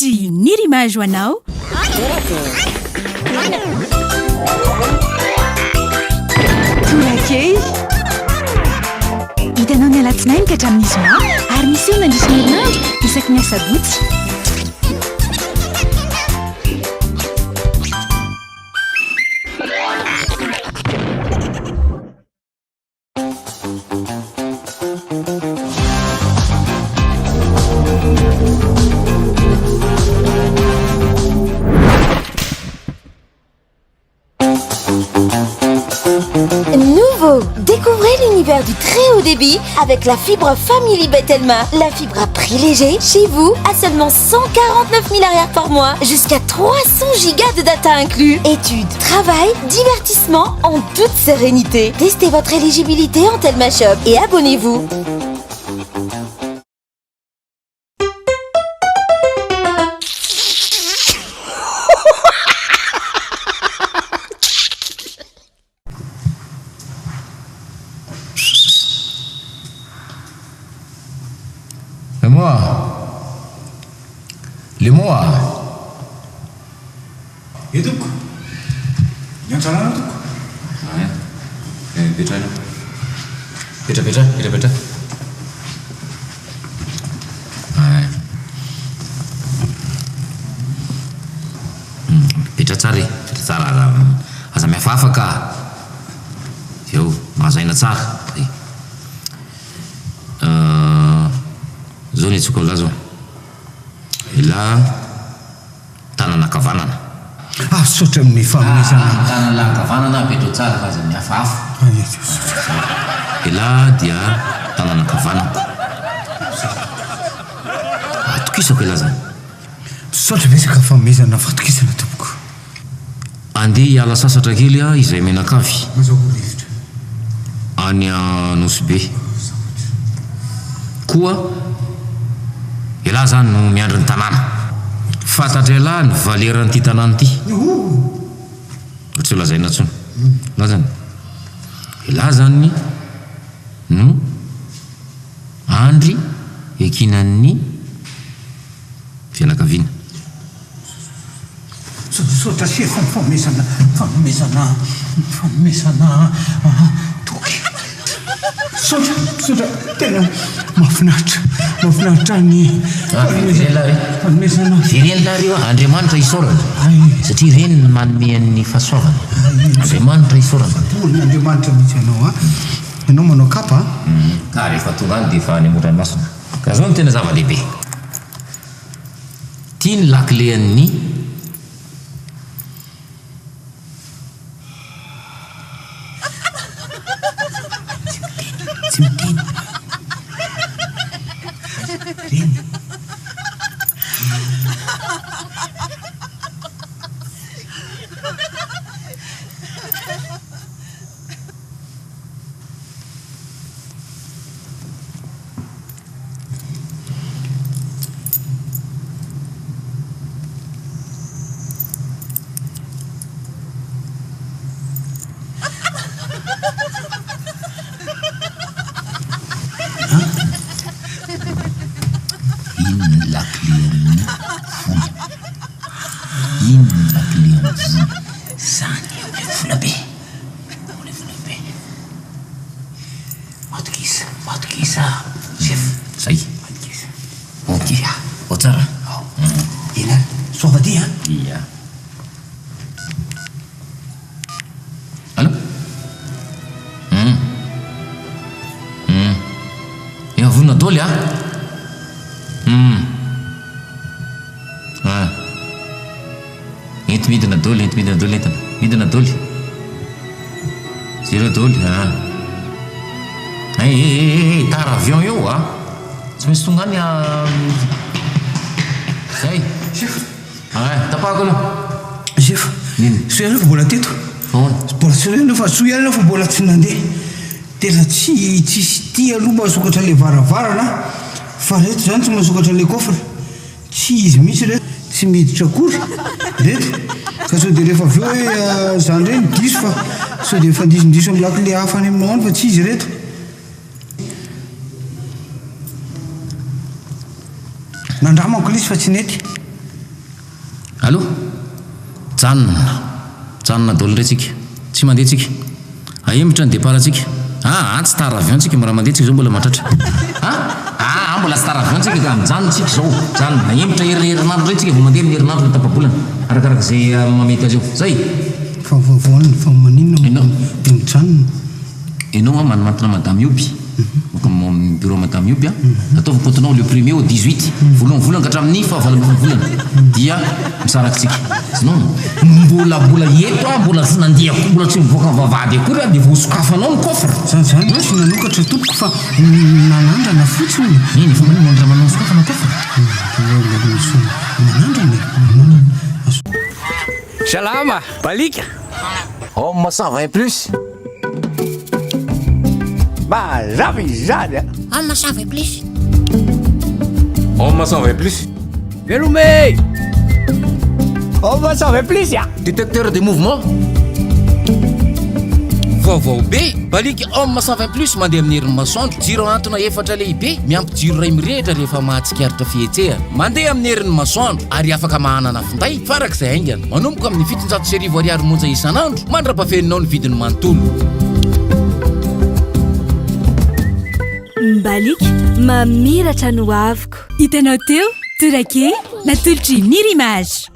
Ty ny rimage ho anao torakey hitanao ny alatsinainy ka hatramin'ny zoma ary misy eo nandrisy ny herinandro isaky ny asabotsy Découvrez l'univers du très haut débit avec la fibre Family Betelma. La fibre à prix léger, chez vous, à seulement 149 000 arrières par mois, jusqu'à 300 gigas de data inclus. Études, travail, divertissement en toute sérénité. Testez votre éligibilité en Telma Shop et abonnez-vous. Limoa. Itoko. Nyantsana itoko. Petra. Petra tsara. Aza miafafa ka. Eo, mahazaina tsara. Zao ny tsoko lazo. Ila tanana kavanana. Sotra amin'ny famonisana. Tanana kavanana petro tsara fa aza miafafa. Ila dia tanana kavanana. Atokisako ila zany. Sotra betsaka famonisana fatokisana tompoko. Andeha hiala sasatra kely izay menakavy. Rivotra. Any Nosy koa ila zany no miandry ny tanàna. Fantatra ila ny valeran'ity tanàna ity. Tsy lazaina tsony. Lazana. Ila zany no andry ekinan'ny fianakaviana. Sotra sy fanomezana toky. Sotra tena mahafinaritra ny fanomezana. Ireny nareo Andriamanitra isorana. Satria ireny ny manome ny fahasoavana. Andriamanitra isorana. Olona Andriamanitra mihitsy ianao ianao manao kapa. Ka rehefa tonga any dia efa any amodranomasina. Ka zao no tena zava-dehibe. Tia ny lakilean'ny midina doly. Zero doly. Tara avion io tsy maintsy tonga any zay. Tapahako aloha. Chef. Soa fa mbola teto. Mbola soa fa soa ihany fa mbola tsy nandeha. Tena tsisy ty aloha mahasokatra le varavarana fa reto zany tsy mahasokatra le kofra. Tsy izy mihitsy reto. Tsy miditra akory. Reto. Ka sao dia rehefa avy eo zany reny diso fa sao dia efa ndisondiso amin'ny lakile hafa any aminao any fa tsy izy reto. Nandramako izy fa tsy nety. Allô? Janona dolo retsika. Tsy mandeha tsika. Ahembotra ny départ tsika. Tsy tara avion tsika mora mandeha tsika zao mbola matratra. Mbola tsy tara avion tsika ka mijanona tsika zao. Janona ahembotra herinandro ndray tsika vao mandeha amin'ny herinandro ny tapabolana. Arakaraka zay mamety azy eo. Zay. Fa maninona dia mijanona. Ianao manomatona madame Yobi. Mon bureau madame Yobi. Ataovy comptenao le 1er au 18. Voalohany volana ka hatramin'ny fahavalambin'ny volana. Dia misaraka tsika. Sinon mbola eto mbola tsy nandeha mbola tsy mivoaka vavahady akory dia vao sokafanao ny coffre. Zany tsy nanokatra tompoko fa nanandrana fotsiny. Iny fa manino mandramanao sokafana coffre. Manandrana. Salama, balika. Homme 120+. Mazava izany a. Homme 120+. Homme 120+. Velome. Homme 120+ a. Détecteur de mouvement. Vaovao be balika homme 120+ mandeha amin'ny herin'ny masoandro. Jiro antona efatra lehibe miampy jiro ray mirehitra rehefa mahatsikaritra fihetseha. Mandeha amin'ny herin'ny masoandro ary afaka mahanana finday farak'izay haingana. Manomboka amin'ny 700 ariary monja isan'andro mandrapafeninao ny vidiny manontolo. Balika mamiratra no aviko. Hitanao teo, torakey natolotry Mirimage.